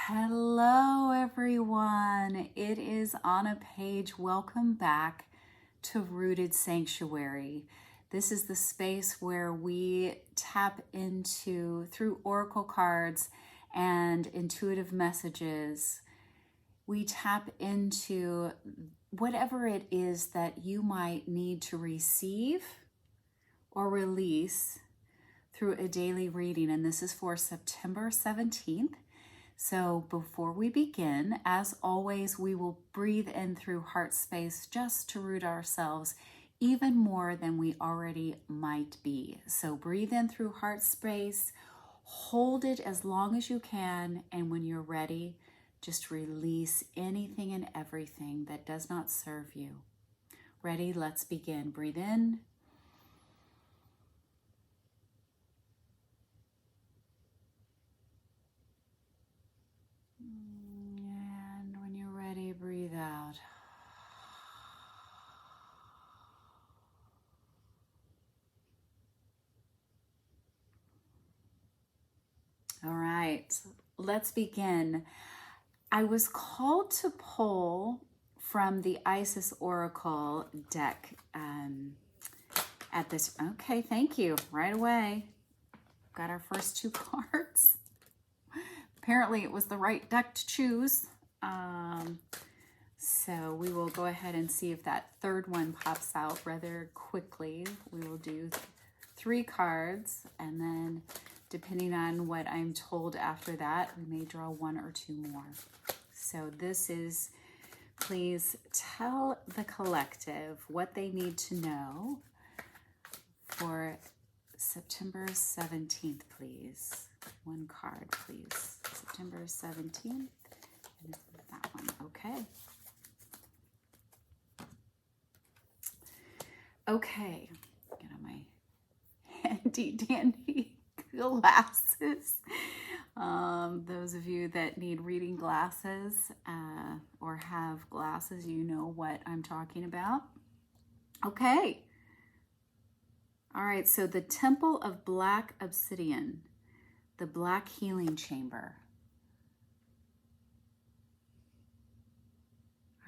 Hello, everyone. It is Anna Page. Welcome back to Rooted Sanctuary. This is the space where we tap into, through oracle cards and intuitive messages, we tap into whatever it is that you might need to receive or release through a daily reading. And this is for September 17th. So before we begin, as always, we will breathe in through heart space just to root ourselves even more than we already might be. So breathe in through heart space, hold it as long as you can, and when you're ready, just release anything and everything that does not serve you. Ready? Let's begin. Breathe in. And when you're ready, breathe out. All right, let's begin. I was called to pull from the Isis Oracle deck at this. Okay, thank you. Right away. Got our first two cards. Apparently it was the right deck to choose. So we will go ahead and see if that third one pops out rather quickly. We will do 3 cards, and then depending on what I'm told after that, we may draw 1 or 2 more. So this is, please tell the collective what they need to know for September 17th, please. 1 card, please. September 17th, and that one, okay. Okay, get on my handy dandy glasses. Those of you that need reading glasses or have glasses, you know what I'm talking about. Okay. All right, so the Temple of Black Obsidian, the Black Healing Chamber.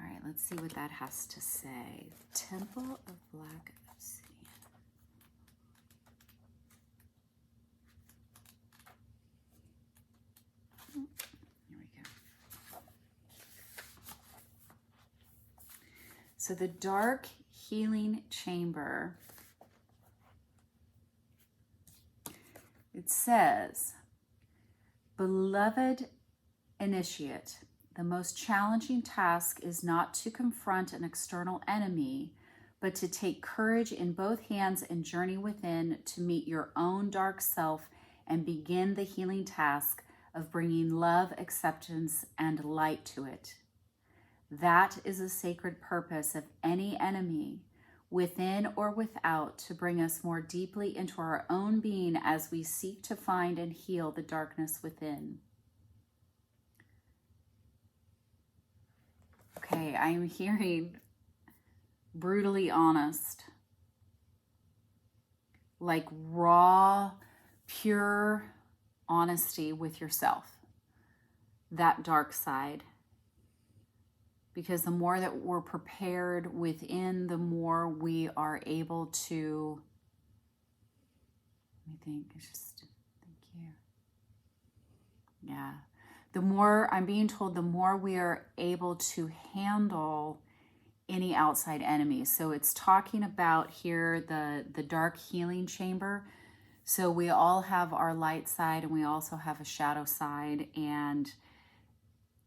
All right, let's see what that has to say. Temple of Black Obsidian. Here we go. So the Dark Healing Chamber, it says, beloved initiate, the most challenging task is not to confront an external enemy, but to take courage in both hands and journey within to meet your own dark self and begin the healing task of bringing love, acceptance, and light to it. That is a sacred purpose of any enemy, within or without, to bring us more deeply into our own being as we seek to find and heal the darkness within. Okay, I'm hearing brutally honest, like raw, pure honesty with yourself, that dark side. Because the more that we're prepared within, the more we are able to, let me think, it's just, thank you. Yeah. The more, I'm being told, the more we are able to handle any outside enemies. So it's talking about here the dark healing chamber. So we all have our light side and we also have a shadow side. And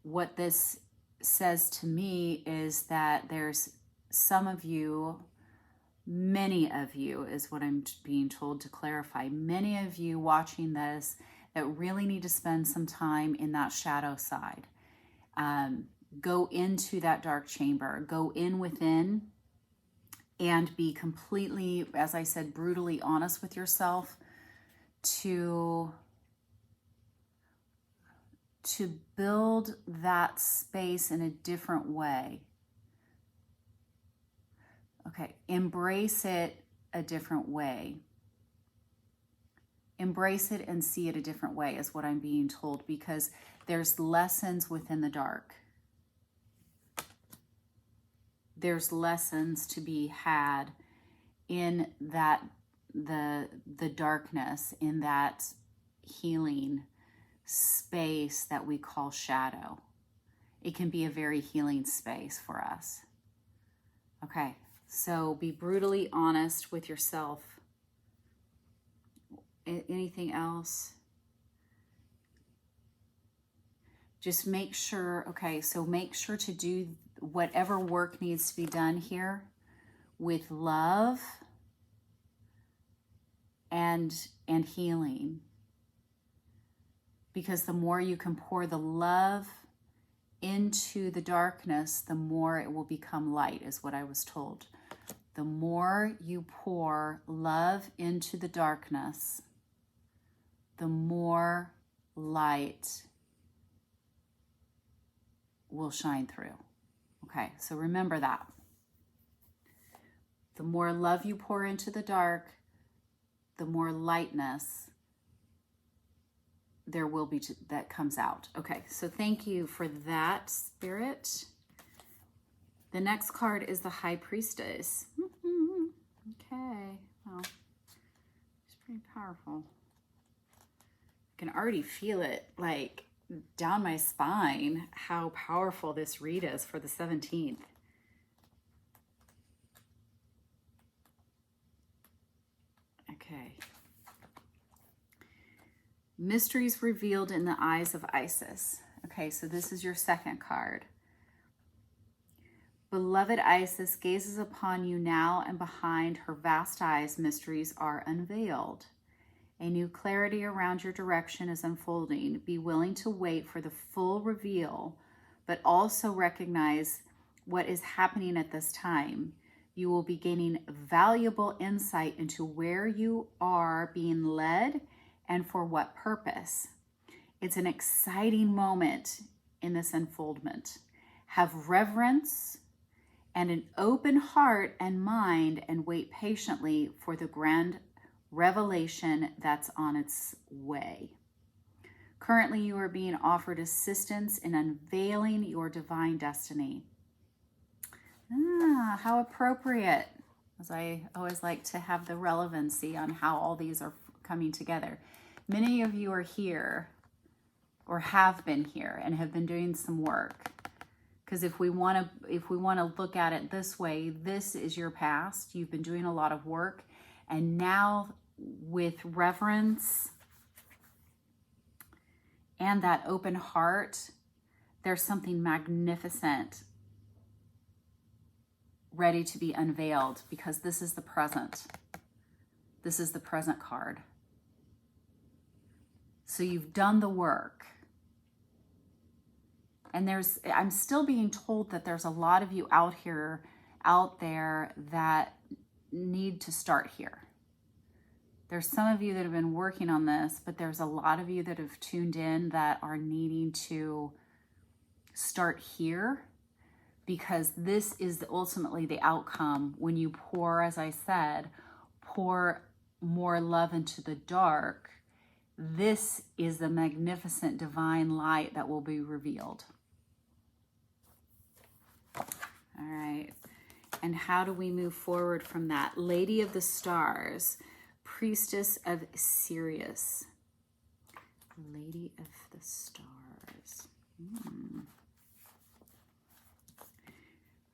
what this says to me is that there's some of you, many of you is what I'm being told to clarify, many of you watching this that really need to spend some time in that shadow side. Go into that dark chamber, go in within, and be completely, as I said, brutally honest with yourself to build that space in a different way. Okay, embrace it a different way. embrace it and see it a different way is what I'm being told, because there's lessons within the dark. There's lessons to be had in that, the darkness, in that healing space that we call shadow. It can be a very healing space for us. Okay, so be brutally honest with yourself. Anything else? Just make sure, okay, so make sure to do whatever work needs to be done here with love and healing. Because the more you can pour the love into the darkness, the more it will become light, is what I was told. The more you pour love into the darkness, the more light will shine through. Okay, so remember that. The more love you pour into the dark, the more lightness there will be that comes out. Okay, so thank you for that, Spirit. The next card is the High Priestess. Okay, well, it's pretty powerful. I can already feel it like down my spine, how powerful this read is for the 17th. Okay. Mysteries revealed in the eyes of Isis. Okay, so this is your second card. Beloved Isis gazes upon you now, and behind her vast eyes, mysteries are unveiled. A new clarity around your direction is unfolding. Be willing to wait for the full reveal, but also recognize what is happening at this time. You will be gaining valuable insight into where you are being led and for what purpose. It's an exciting moment in this unfoldment. Have reverence and an open heart and mind, and wait patiently for the grand revelation that's on its way. Currently, you are being offered assistance in unveiling your divine destiny. How appropriate, as I always like to have the relevancy on how all these are coming together. Many of you are here or have been here and have been doing some work. Because if we want to look at it this way, this is your past. You've been doing a lot of work, and now with reverence and that open heart, there's something magnificent ready to be unveiled, because this is the present. This is the present card. So you've done the work. And I'm still being told that there's a lot of you out there that need to start here. There's some of you that have been working on this, but there's a lot of you that have tuned in that are needing to start here, because this is ultimately the outcome when you pour, as I said, pour more love into the dark. This is the magnificent divine light that will be revealed. All right. And how do we move forward from that? Lady of the Stars, Priestess of Sirius. Lady of the Stars.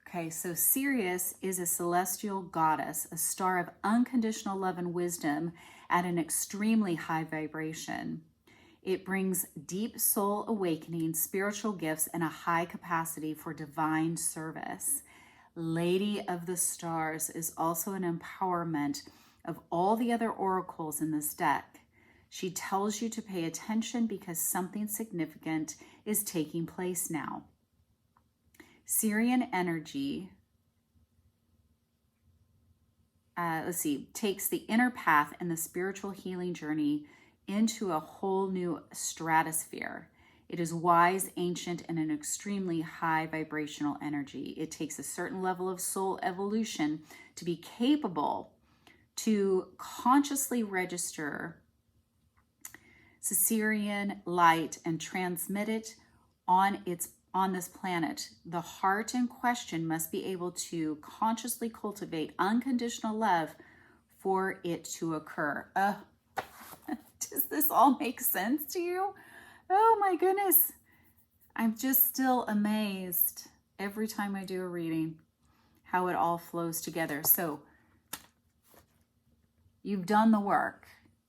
Okay, so Sirius is a celestial goddess, a star of unconditional love and wisdom at an extremely high vibration. It brings deep soul awakening, spiritual gifts, and a high capacity for divine service. Lady of the Stars is also an empowerment of all the other oracles in this deck. She tells you to pay attention because something significant is taking place now. Sirian energy, takes the inner path and the spiritual healing journey into a whole new stratosphere. It is wise, ancient, and an extremely high vibrational energy. It takes a certain level of soul evolution to be capable to consciously register Sirian light and transmit it on this planet. The heart in question must be able to consciously cultivate unconditional love for it to occur. Does this all make sense to you? Oh my goodness. I'm just still amazed every time I do a reading how it all flows together. So you've done the work.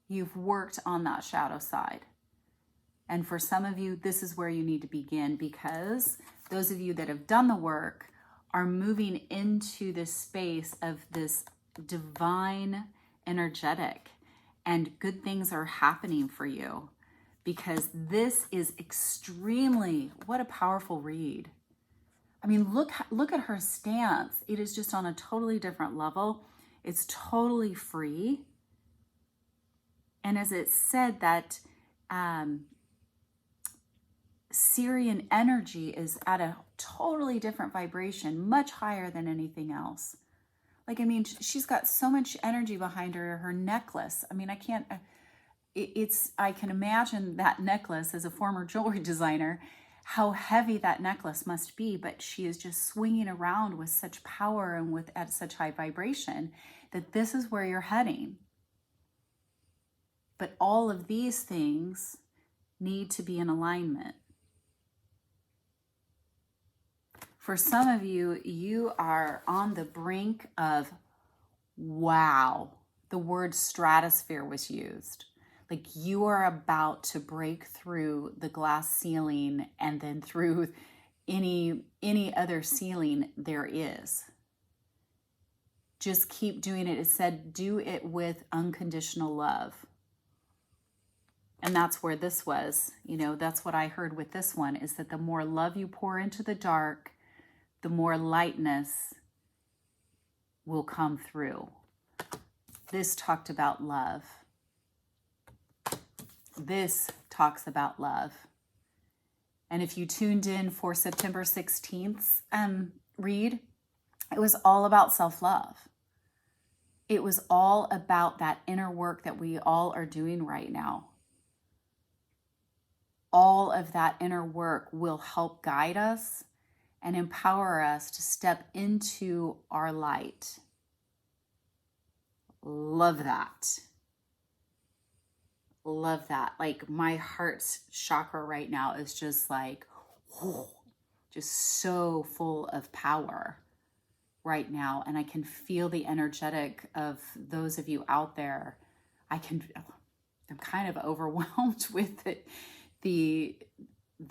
You've worked on that shadow side. And for some of you, this is where you need to begin, because those of you that have done the work are moving into this space of this divine energetic, and good things are happening for you, because this is extremely, what a powerful read. I mean, look at her stance. It is just on a totally different level. It's totally free. And as it said, that Sirian energy is at a totally different vibration, much higher than anything else. Like, I mean, she's got so much energy behind her necklace. I mean, I can imagine that necklace as a former jewelry designer, how heavy that necklace must be, but she is just swinging around with such power and at such high vibration that this is where you're heading. But all of these things need to be in alignment. For some of you, you are on the brink of, wow, the word stratosphere was used. Like, you are about to break through the glass ceiling and then through any other ceiling there is. Just keep doing it. It said, do it with unconditional love. And that's where this was, that's what I heard with this one, is that the more love you pour into the dark, the more lightness will come through. This talked about love. This talks about love. And if you tuned in for September 16th read, it was all about self-love. It was all about that inner work that we all are doing right now. All of that inner work will help guide us and empower us to step into our light. Love that. Love that. Like, my heart's chakra right now is just like, whoa, just so full of power right now. And I can feel the energetic of those of you out there. I'm kind of overwhelmed with it. The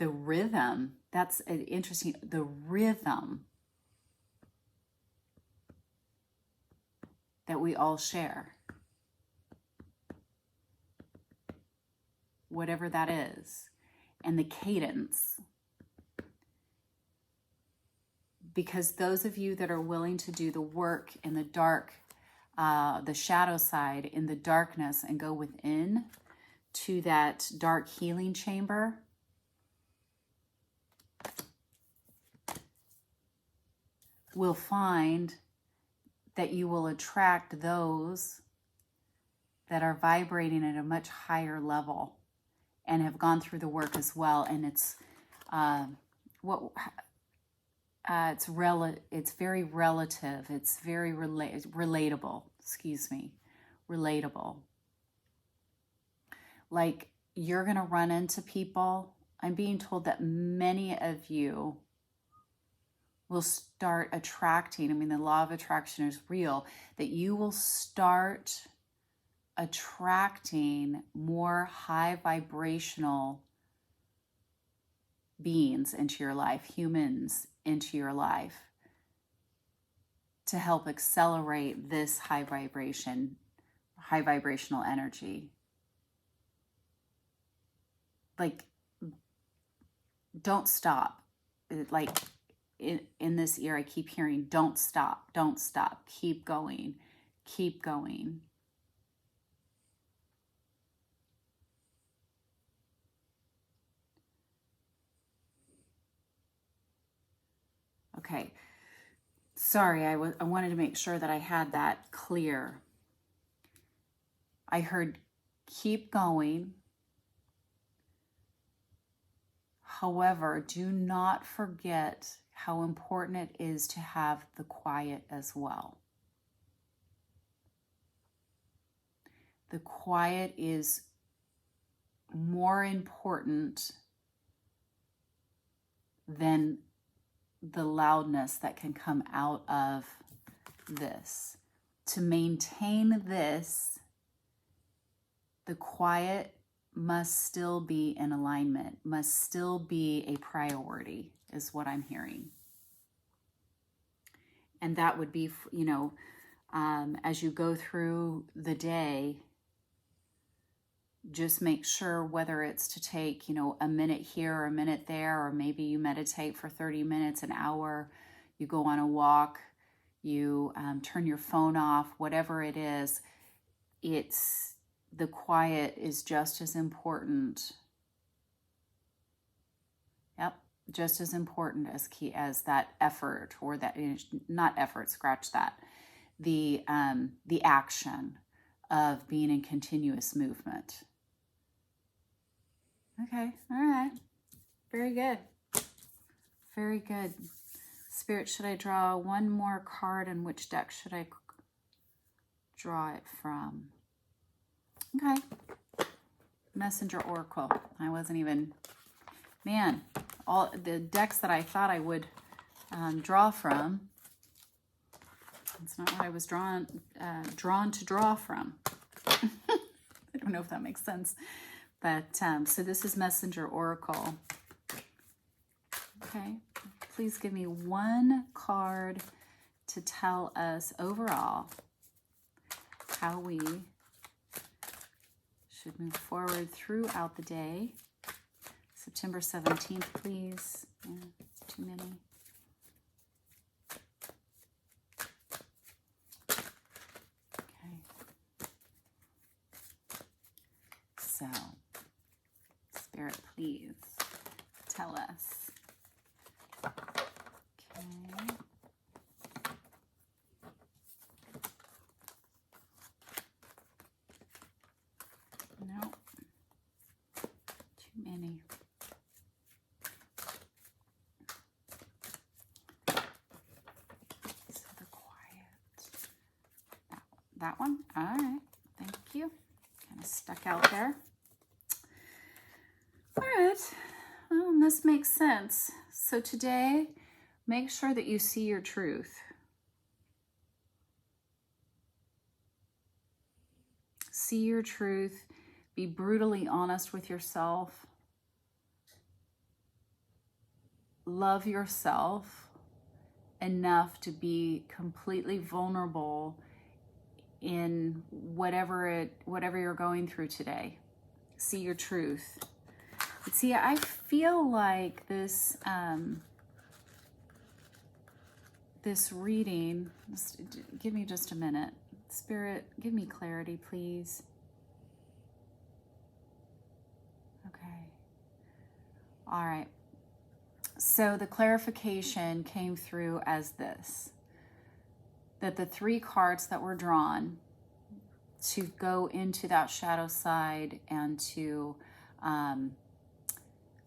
rhythm, that's interesting. The rhythm that we all share, whatever that is, and the cadence. Because those of you that are willing to do the work in the dark, the shadow side, in the darkness, and go within to that dark healing chamber, will find that you will attract those that are vibrating at a much higher level and have gone through the work as well. And it's it's very relative. It's very relatable. Relatable. Like, you're going to run into people. I'm being told that many of you will start attracting, the law of attraction is real, that you will start attracting more high vibrational beings into your life, humans into your life, to help accelerate this high vibrational energy. Like, don't stop. Like, in this ear, I keep hearing, don't stop, keep going. Okay, sorry, I wanted to make sure that I had that clear. I heard keep going, However, do not forget how important it is to have the quiet as well. The quiet is more important than the loudness that can come out of this. To maintain this, the quiet must still be in alignment, must still be a priority, is what I'm hearing. And that would be, as you go through the day, just make sure whether it's to take, a minute here or a minute there, or maybe you meditate for 30 minutes, an hour, you go on a walk, you turn your phone off, whatever it is, the quiet is just as important. Yep, just as important as that effort, or that, not effort, scratch that. The action of being in continuous movement. Okay, all right. Very good. Very good. Spirit, should I draw one more card, and which deck should I draw it from? Okay. Messenger Oracle. I wasn't even, all the decks that I thought I would draw from, it's not what I was drawn to draw from. I don't know if that makes sense. But, so this is Messenger Oracle. Okay, please give me one card to tell us overall how we should move forward throughout the day. September 17th, please. Yeah, it's too many. Okay. So, Spirit, please tell us. Okay. No. Too many. So the quiet. That one? All right. Thank you. Kind of stuck out there. All right, well, this makes sense. So today, make sure that you see your truth. See your truth. Be brutally honest with yourself. Love yourself enough to be completely vulnerable in whatever you're going through today. See your truth. See, I feel like this this reading, give me just a minute. Spirit, give me clarity, please. Okay. All right. So the clarification came through as this, that the 3 cards that were drawn to go into that shadow side and to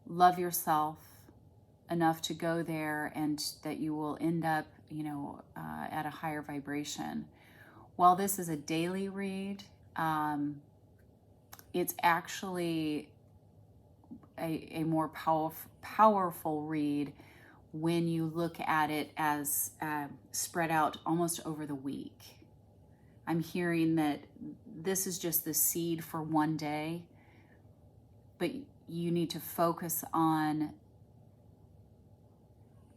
love yourself enough to go there, and that you will end up, at a higher vibration. While this is a daily read, it's actually a more powerful read when you look at it as spread out almost over the week. I'm hearing that this is just the seed for one day, but you need to focus on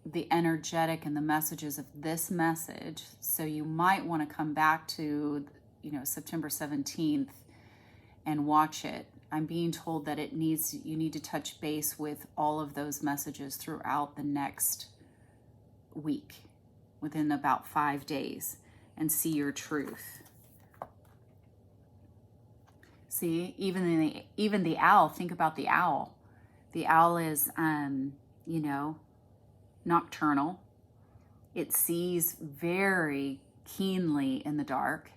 the energetic and the messages of this message. So you might want to come back to, September 17th and watch it. I'm being told that you need to touch base with all of those messages throughout the next week, within about 5 days, and see your truth. See, even the owl, think about the owl. The owl is, nocturnal. It sees very keenly in the dark,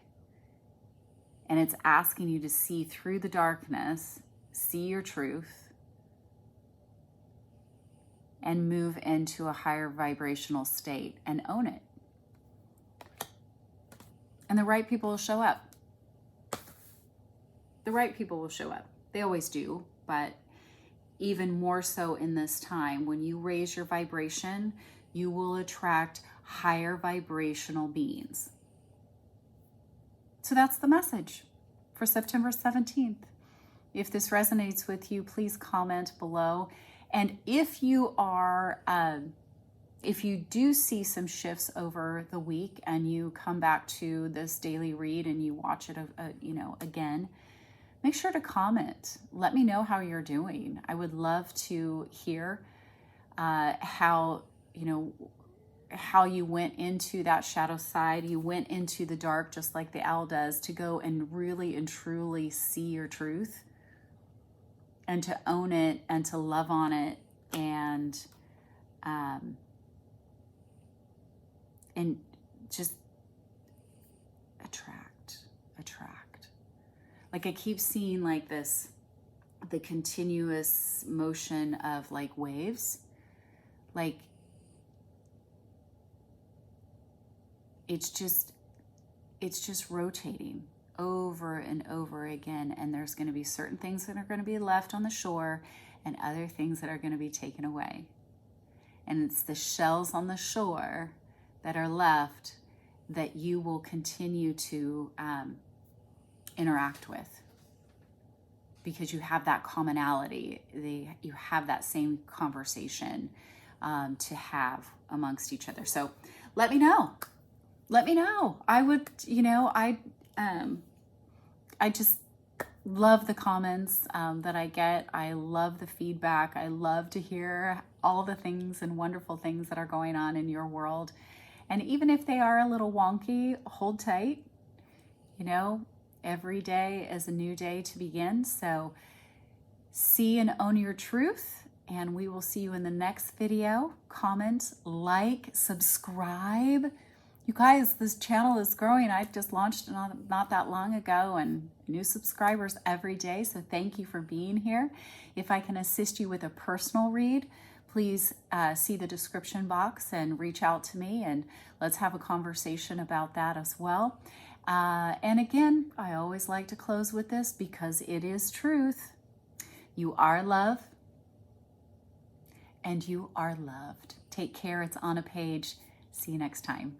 and it's asking you to see through the darkness, see your truth, and move into a higher vibrational state and own it. And the right people will show up. The right people will show up. They always do, but even more so in this time, when you raise your vibration, you will attract higher vibrational beings. So that's the message for September 17th. If this resonates with you, please comment below. And if you are, if you do see some shifts over the week and you come back to this daily read and you watch it, again, make sure to comment. Let me know how you're doing. I would love to hear how you went into that shadow side. You went into the dark just like the owl does, to go and really and truly see your truth and to own it and to love on it and just attract. Like I keep seeing like this, the continuous motion of like waves, like it's just rotating over and over again. And there's going to be certain things that are going to be left on the shore and other things that are going to be taken away. And it's the shells on the shore that are left that you will continue to interact with, because you have that commonality. You have that same conversation to have amongst each other. So let me know. I would, I just love the comments that I get. I love the feedback. I love to hear all the things and wonderful things that are going on in your world. And even if they are a little wonky, hold tight. Every day is a new day to begin. So see and own your truth. And we will see you in the next video. Comment, like, subscribe. You guys, this channel is growing. I just launched not that long ago, and new subscribers every day. So thank you for being here. If I can assist you with a personal read, please see the description box and reach out to me, and let's have a conversation about that as well. And again, I always like to close with this because it is truth. You are love, and you are loved. Take care. It's on a page. See you next time.